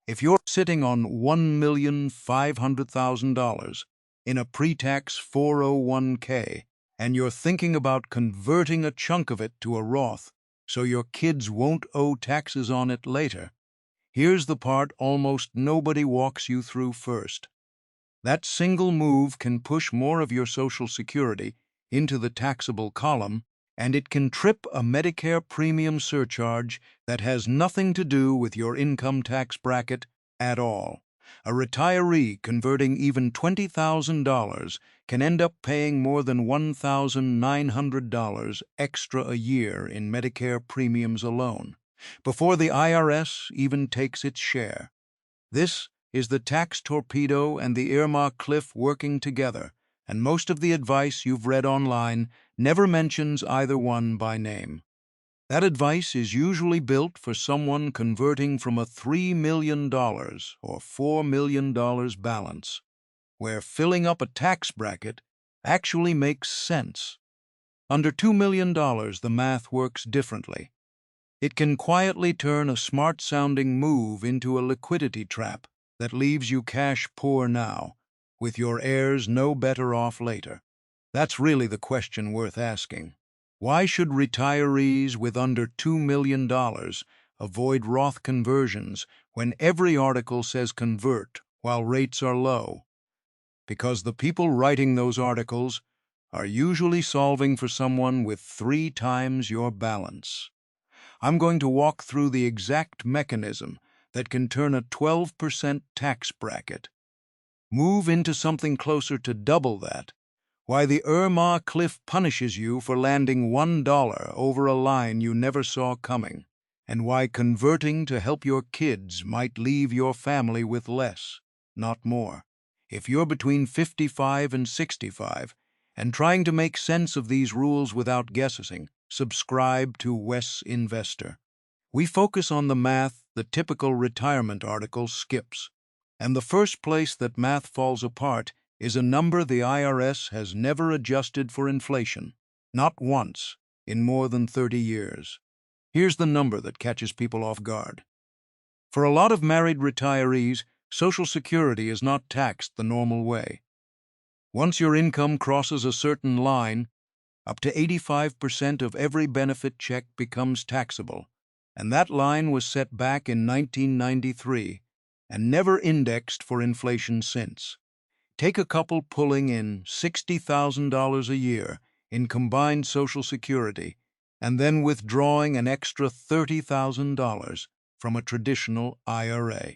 If you're sitting on $1,500,000 in a pre-tax 401k and you're thinking about converting a chunk of it to a Roth so your kids won't owe taxes on it later, here's the part almost nobody walks you through first. That single move can push more of your Social Security into the taxable column, and it can trip a Medicare premium surcharge that has nothing to do with your income tax bracket at all. A retiree converting even $20,000 can end up paying more than $1,900 extra a year in Medicare premiums alone, before the IRS even takes its share. This is the tax torpedo and the IRMAA cliff working together, and most of the advice you've read online never mentions either one by name. That advice is usually built for someone converting from a $3 million or $4 million balance, where filling up a tax bracket actually makes sense. Under $2 million, the math works differently. It can quietly turn a smart-sounding move into a liquidity trap that leaves you cash poor now, with your heirs no better off later. That's really the question worth asking. Why should retirees with under $2 million avoid Roth conversions when every article says convert while rates are low? Because the people writing those articles are usually solving for someone with 3 times your balance. I'm going to walk through the exact mechanism that can turn a 12% tax bracket, move into something closer to double that, why the IRMAA cliff punishes you for landing $1 over a line you never saw coming, and why converting to help your kids might leave your family with less, not more. If you're between 55 and 65 and trying to make sense of these rules without guessing, subscribe to Wes Investor. We focus on the math the typical retirement article skips, and the first place that math falls apart is a number the IRS has never adjusted for inflation, not once in more than 30 years. Here's the number that catches people off guard. For a lot of married retirees, Social Security is not taxed the normal way. Once your income crosses a certain line, up to 85% of every benefit check becomes taxable, and that line was set back in 1993 and never indexed for inflation since. Take a couple pulling in $60,000 a year in combined Social Security and then withdrawing an extra $30,000 from a traditional IRA.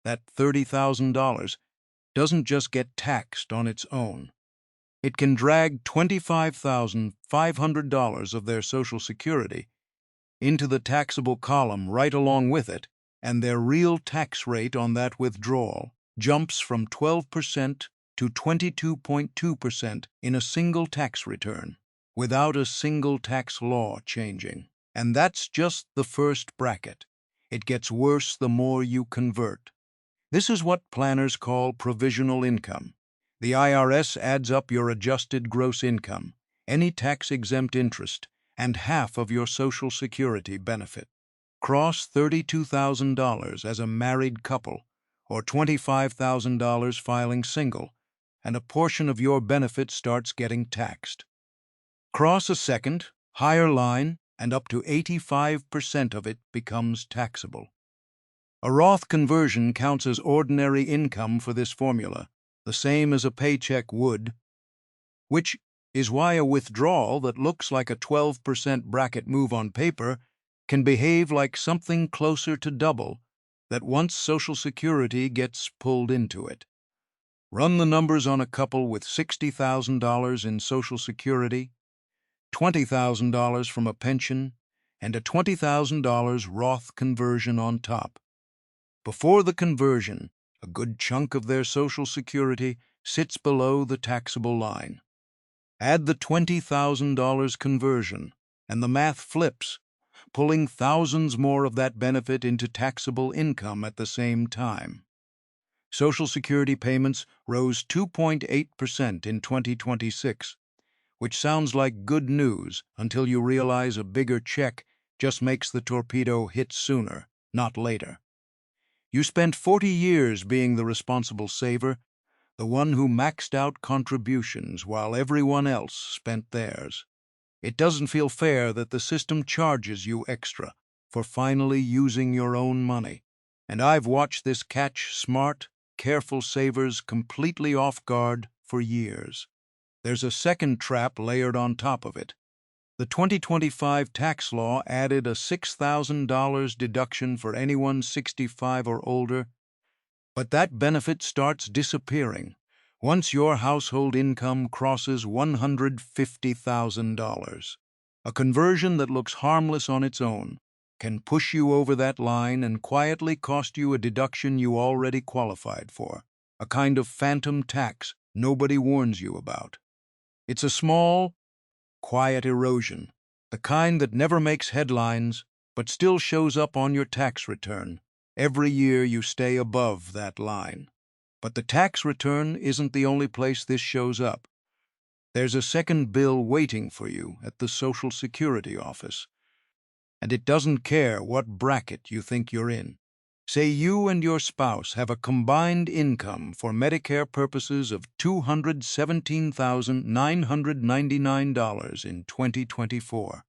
That $30,000 doesn't just get taxed on its own. It can drag $25,500 of their Social Security into the taxable column right along with it, and their real tax rate on that withdrawal jumps from 12% to 22.2% in a single tax return, without a single tax law changing. And that's just the first bracket. It gets worse the more you convert. This is what planners call provisional income. The IRS adds up your adjusted gross income, any tax-exempt interest, and half of your Social Security benefit. Cross $32,000 as a married couple, or $25,000 filing single, and a portion of your benefit starts getting taxed. Cross a second, higher line, and up to 85% of it becomes taxable. A Roth conversion counts as ordinary income for this formula, the same as a paycheck would, which is why a withdrawal that looks like a 12% bracket move on paper can behave like something closer to double that once Social Security gets pulled into it. Run the numbers on a couple with $60,000 in Social Security, $20,000 from a pension, and a $20,000 Roth conversion on top. Before the conversion, a good chunk of their Social Security sits below the taxable line. Add the $20,000 conversion, and the math flips, pulling thousands more of that benefit into taxable income at the same time. Social Security payments rose 2.8% in 2026, which sounds like good news until you realize a bigger check just makes the torpedo hit sooner, not later. You spent 40 years being the responsible saver, the one who maxed out contributions while everyone else spent theirs. It doesn't feel fair that the system charges you extra for finally using your own money. And I've watched this catch smart, careful savers completely off guard for years. There's a second trap layered on top of it. The 2025 tax law added a $6,000 deduction for anyone 65 or older, but that benefit starts disappearing once your household income crosses $150,000. A conversion that looks harmless on its own can push you over that line and quietly cost you a deduction you already qualified for, a kind of phantom tax nobody warns you about. It's a small, quiet erosion, the kind that never makes headlines but still shows up on your tax return. Every year you stay above that line. But the tax return isn't the only place this shows up. There's a second bill waiting for you at the Social Security office, and it doesn't care what bracket you think you're in. Say you and your spouse have a combined income for Medicare purposes of $217,999 in 2024.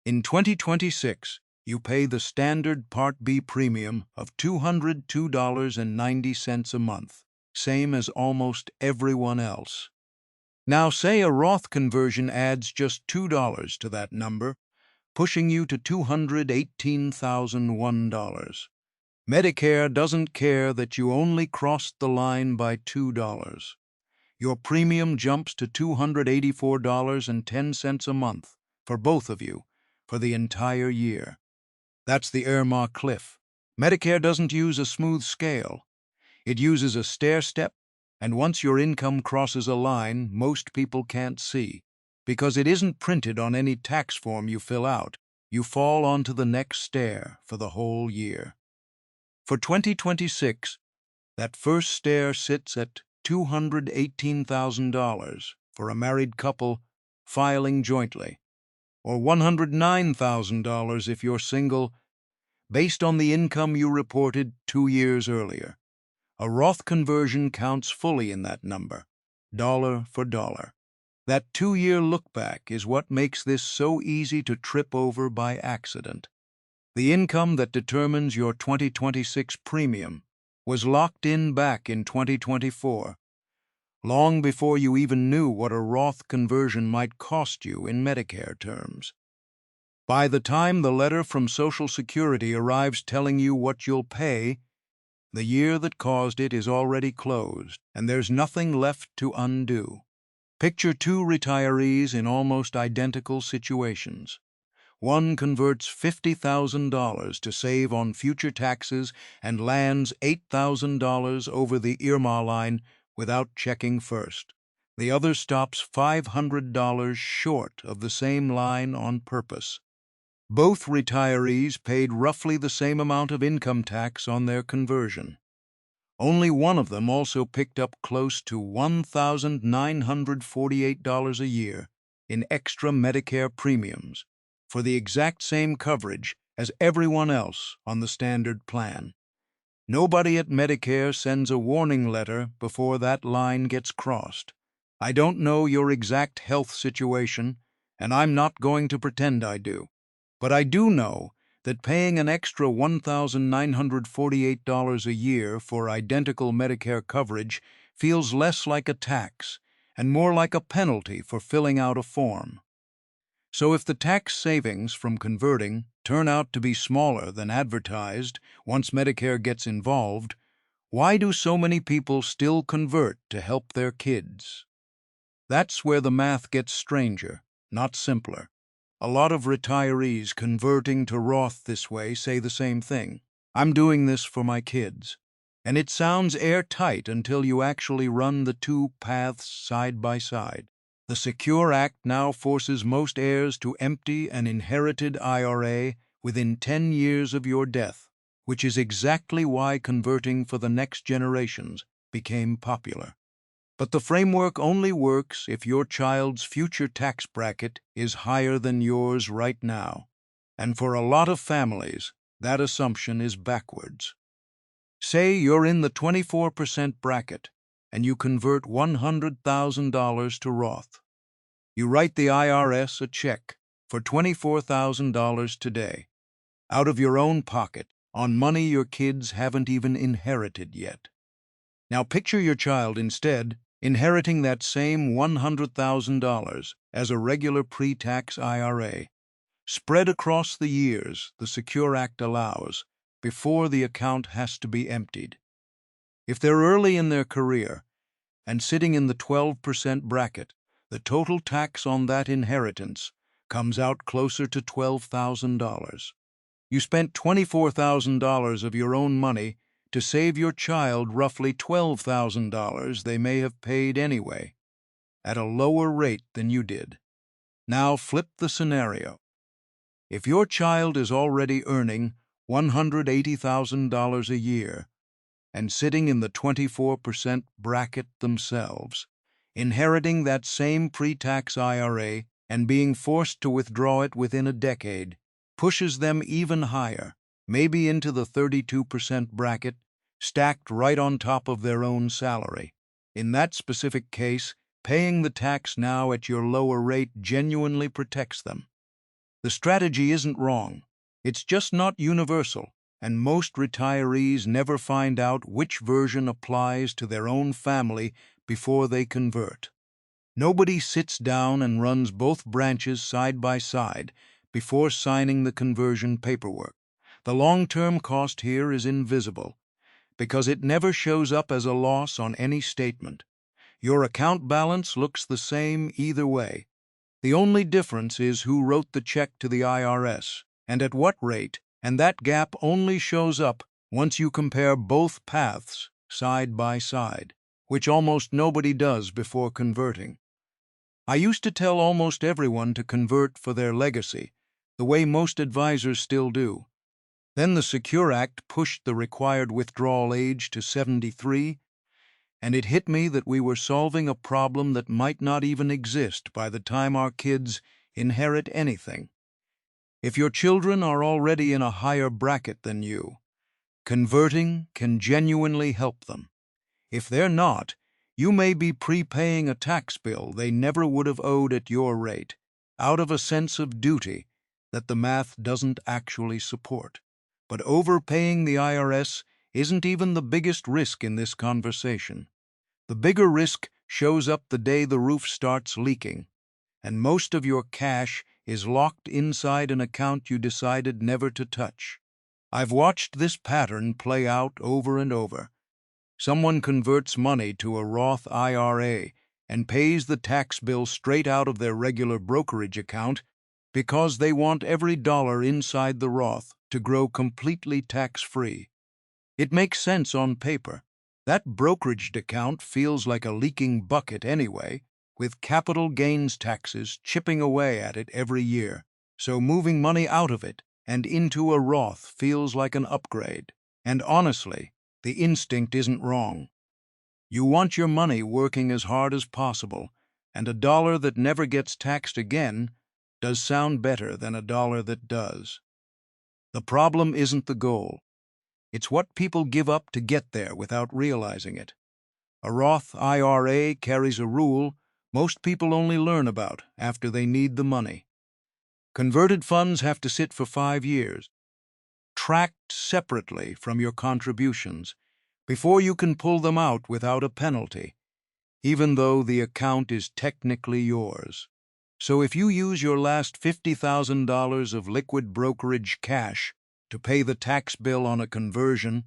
In 2026, you pay the standard Part B premium of $202.90 a month, same as almost everyone else. Now say a Roth conversion adds just $2 to that number, pushing you to $218,001. Medicare doesn't care that you only crossed the line by $2. Your premium jumps to $284.10 a month for both of you for the entire year. That's the IRMAA cliff. Medicare doesn't use a smooth scale. It uses a stair step, and once your income crosses a line most people can't see, because it isn't printed on any tax form you fill out, you fall onto the next stair for the whole year. For 2026, that first stair sits at $218,000 for a married couple filing jointly, or $109,000 if you're single, based on the income you reported 2 years earlier. A Roth conversion counts fully in that number, dollar for dollar. That 2-year look-back is what makes this so easy to trip over by accident. The income that determines your 2026 premium was locked in back in 2024, long before you even knew what a Roth conversion might cost you in Medicare terms. By the time the letter from Social Security arrives telling you what you'll pay, the year that caused it is already closed, and there's nothing left to undo. Picture two retirees in almost identical situations. One converts $50,000 to save on future taxes and lands $8,000 over the IRMAA line without checking first. The other stops $500 short of the same line on purpose. Both retirees paid roughly the same amount of income tax on their conversion. Only one of them also picked up close to $1,948 a year in extra Medicare premiums for the exact same coverage as everyone else on the standard plan. Nobody at Medicare sends a warning letter before that line gets crossed. I don't know your exact health situation, and I'm not going to pretend I do. But I do know that paying an extra $1,948 a year for identical Medicare coverage feels less like a tax and more like a penalty for filling out a form. So if the tax savings from converting turn out to be smaller than advertised once Medicare gets involved, why do so many people still convert to help their kids? That's where the math gets stranger, not simpler. A lot of retirees converting to Roth this way say the same thing. I'm doing this for my kids. And it sounds airtight until you actually run the two paths side by side. The Secure Act now forces most heirs to empty an inherited IRA within 10 years of your death, which is exactly why converting for the next generations became popular. But the framework only works if your child's future tax bracket is higher than yours right now. And for a lot of families, that assumption is backwards. Say you're in the 24% bracket and you convert $100,000 to Roth. You write the IRS a check for $24,000 today, out of your own pocket, on money your kids haven't even inherited yet. Now picture your child instead inheriting that same $100,000 as a regular pre-tax IRA, spread across the years the Secure Act allows, before the account has to be emptied. If they're early in their career and sitting in the 12% bracket, the total tax on that inheritance comes out closer to $12,000. You spent $24,000 of your own money to save your child roughly $12,000 they may have paid anyway, at a lower rate than you did. Now flip the scenario. If your child is already earning $180,000 a year and sitting in the 24% bracket themselves, inheriting that same pre-tax IRA and being forced to withdraw it within a decade, pushes them even higher, maybe into the 32% bracket, stacked right on top of their own salary. In that specific case, paying the tax now at your lower rate genuinely protects them. The strategy isn't wrong. It's just not universal, and most retirees never find out which version applies to their own family before they convert. Nobody sits down and runs both branches side by side before signing the conversion paperwork. The long-term cost here is invisible, because it never shows up as a loss on any statement. Your account balance looks the same either way. The only difference is who wrote the check to the IRS and at what rate, and that gap only shows up once you compare both paths side by side, which almost nobody does before converting. I used to tell almost everyone to convert for their legacy, the way most advisors still do. Then the Secure Act pushed the required withdrawal age to 73, and it hit me that we were solving a problem that might not even exist by the time our kids inherit anything. If your children are already in a higher bracket than you, converting can genuinely help them. If they're not, you may be prepaying a tax bill they never would have owed at your rate, out of a sense of duty that the math doesn't actually support. But overpaying the IRS isn't even the biggest risk in this conversation. The bigger risk shows up the day the roof starts leaking, and most of your cash is locked inside an account you decided never to touch. I've watched this pattern play out over and over. Someone converts money to a Roth IRA and pays the tax bill straight out of their regular brokerage account because they want every dollar inside the Roth to grow completely tax-free. It makes sense on paper. That brokerage account feels like a leaking bucket anyway, with capital gains taxes chipping away at it every year. So moving money out of it and into a Roth feels like an upgrade. And honestly, the instinct isn't wrong. You want your money working as hard as possible, and a dollar that never gets taxed again does sound better than a dollar that does. The problem isn't the goal. It's what people give up to get there without realizing it. A Roth IRA carries a rule most people only learn about after they need the money. Converted funds have to sit for 5 years, tracked separately from your contributions, before you can pull them out without a penalty, even though the account is technically yours. So if you use your last $50,000 of liquid brokerage cash to pay the tax bill on a conversion,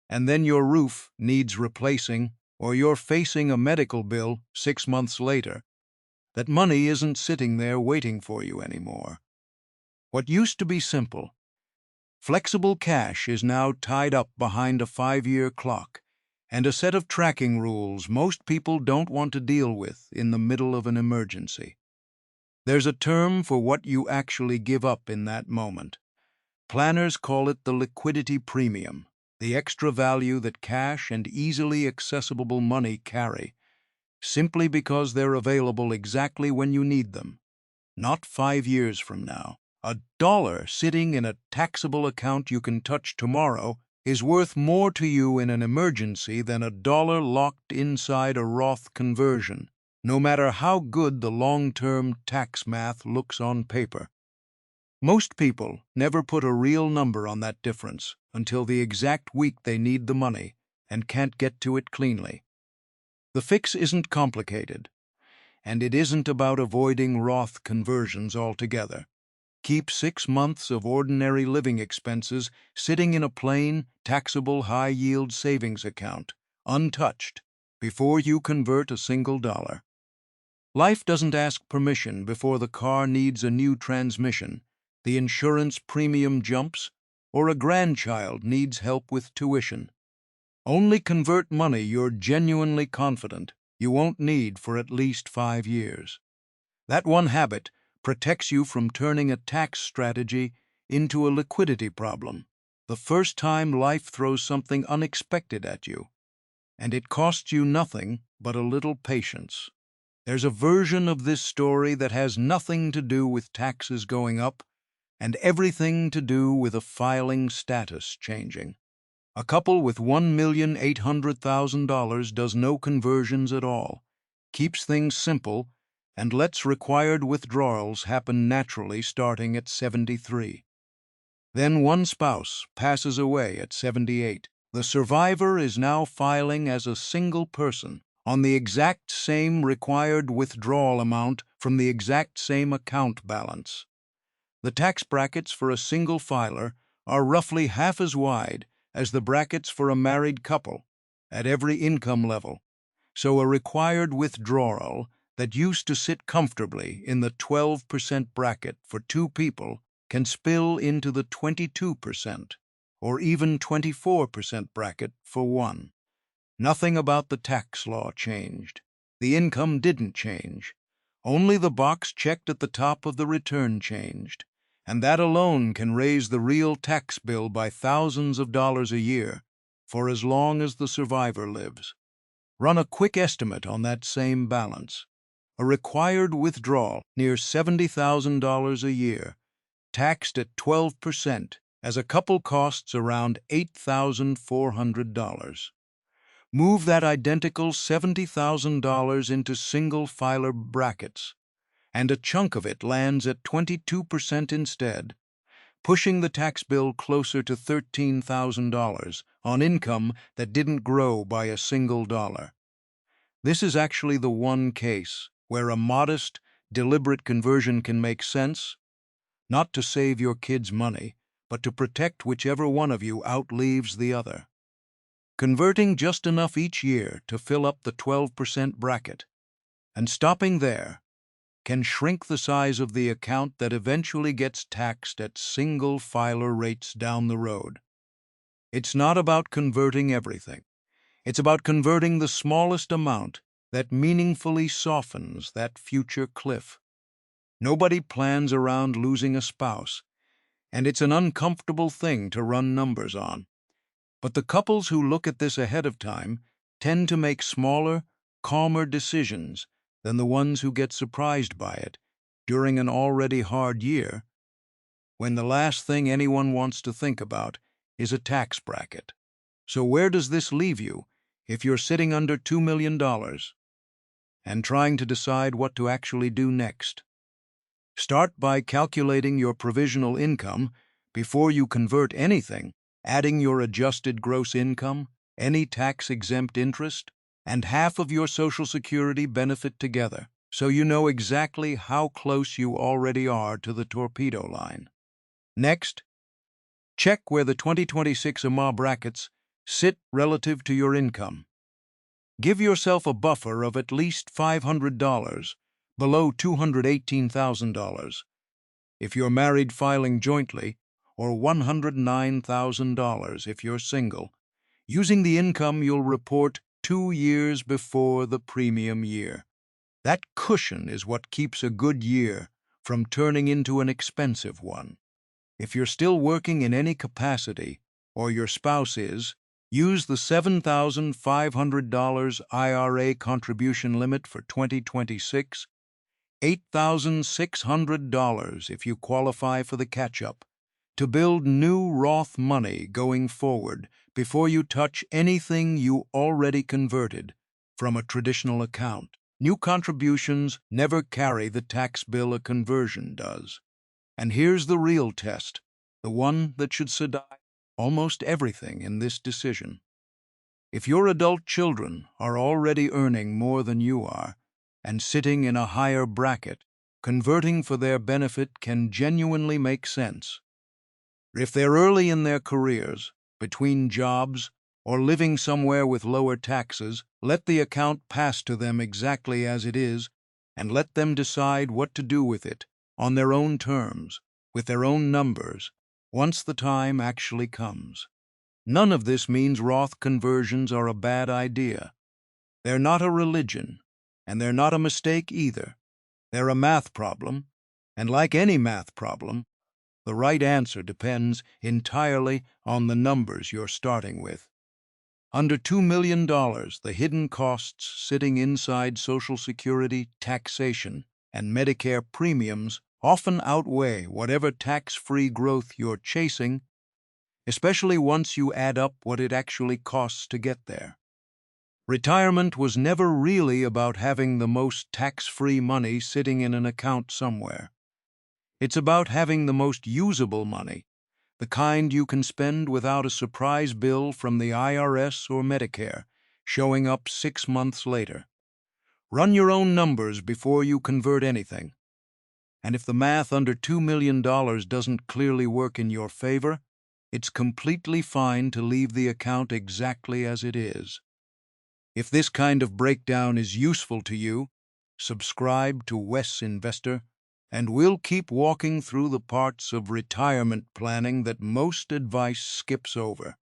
and then your roof needs replacing, or you're facing a medical bill 6 months later, that money isn't sitting there waiting for you anymore. What used to be simple, flexible cash, is now tied up behind a 5-year clock and a set of tracking rules most people don't want to deal with in the middle of an emergency. There's a term for what you actually give up in that moment. Planners call it the liquidity premium, the extra value that cash and easily accessible money carry, simply because they're available exactly when you need them, not 5 years from now. A dollar sitting in a taxable account you can touch tomorrow is worth more to you in an emergency than a dollar locked inside a Roth conversion, no matter how good the long-term tax math looks on paper. Most people never put a real number on that difference until the exact week they need the money and can't get to it cleanly. The fix isn't complicated, and it isn't about avoiding Roth conversions altogether. Keep 6 months of ordinary living expenses sitting in a plain, taxable high-yield savings account, untouched, before you convert a single dollar. Life doesn't ask permission before the car needs a new transmission, the insurance premium jumps, or a grandchild needs help with tuition. Only convert money you're genuinely confident you won't need for at least 5 years. That one habit protects you from turning a tax strategy into a liquidity problem the first time life throws something unexpected at you, and it costs you nothing but a little patience. There's a version of this story that has nothing to do with taxes going up and everything to do with a filing status changing. A couple with $1,800,000 does no conversions at all, keeps things simple, and lets required withdrawals happen naturally starting at 73. Then one spouse passes away at 78. The survivor is now filing as a single person on the exact same required withdrawal amount from the exact same account balance. The tax brackets for a single filer are roughly half as wide as the brackets for a married couple at every income level, so a required withdrawal that used to sit comfortably in the 12% bracket for 2 people can spill into the 22% or even 24% bracket for 1. Nothing about the tax law changed. The income didn't change. Only the box checked at the top of the return changed, and that alone can raise the real tax bill by thousands of dollars a year for as long as the survivor lives. Run a quick estimate on that same balance. A required withdrawal near $70,000 a year, taxed at 12%, as a couple costs around $8,400. Move that identical $70,000 into single filer brackets, and a chunk of it lands at 22% instead, pushing the tax bill closer to $13,000 on income that didn't grow by a single dollar. This is actually the one case where a modest, deliberate conversion can make sense, not to save your kids money, but to protect whichever one of you outlives the other. Converting just enough each year to fill up the 12% bracket, and stopping there, can shrink the size of the account that eventually gets taxed at single filer rates down the road. It's not about converting everything. It's about converting the smallest amount that meaningfully softens that future cliff. Nobody plans around losing a spouse, and it's an uncomfortable thing to run numbers on. But the couples who look at this ahead of time tend to make smaller, calmer decisions than the ones who get surprised by it during an already hard year, when the last thing anyone wants to think about is a tax bracket. So where does this leave you if you're sitting under $2 million and trying to decide what to actually do next? Start by calculating your provisional income before you convert anything, adding your adjusted gross income, any tax-exempt interest, and half of your Social Security benefit together, so you know exactly how close you already are to the torpedo line. Next, check where the 2026 IRMAA brackets sit relative to your income. Give yourself a buffer of at least $500 below $218,000 if you're married filing jointly, or $109,000 if you're single, using the income you'll report 2 years before the premium year. That cushion is what keeps a good year from turning into an expensive one. If you're still working in any capacity, or your spouse is, use the $7,500 IRA contribution limit for 2026, $8,600 if you qualify for the catch-up, to build new Roth money going forward before you touch anything you already converted from a traditional account. New contributions never carry the tax bill a conversion does. And here's the real test, the one that should sedate almost everything in this decision. If your adult children are already earning more than you are and sitting in a higher bracket, converting for their benefit can genuinely make sense. If they're early in their careers, between jobs, or living somewhere with lower taxes, let the account pass to them exactly as it is, and let them decide what to do with it, on their own terms, with their own numbers, once the time actually comes. None of this means Roth conversions are a bad idea. They're not a religion, and they're not a mistake either. They're a math problem, and like any math problem, the right answer depends entirely on the numbers you're starting with. Under $2 million, the hidden costs sitting inside Social Security, taxation, and Medicare premiums often outweigh whatever tax-free growth you're chasing, especially once you add up what it actually costs to get there. Retirement was never really about having the most tax-free money sitting in an account somewhere. It's about having the most usable money, the kind you can spend without a surprise bill from the IRS or Medicare showing up 6 months later. Run your own numbers before you convert anything. And if the math under $2 million doesn't clearly work in your favor, it's completely fine to leave the account exactly as it is. If this kind of breakdown is useful to you, subscribe to Wes Investor, and we'll keep walking through the parts of retirement planning that most advice skips over.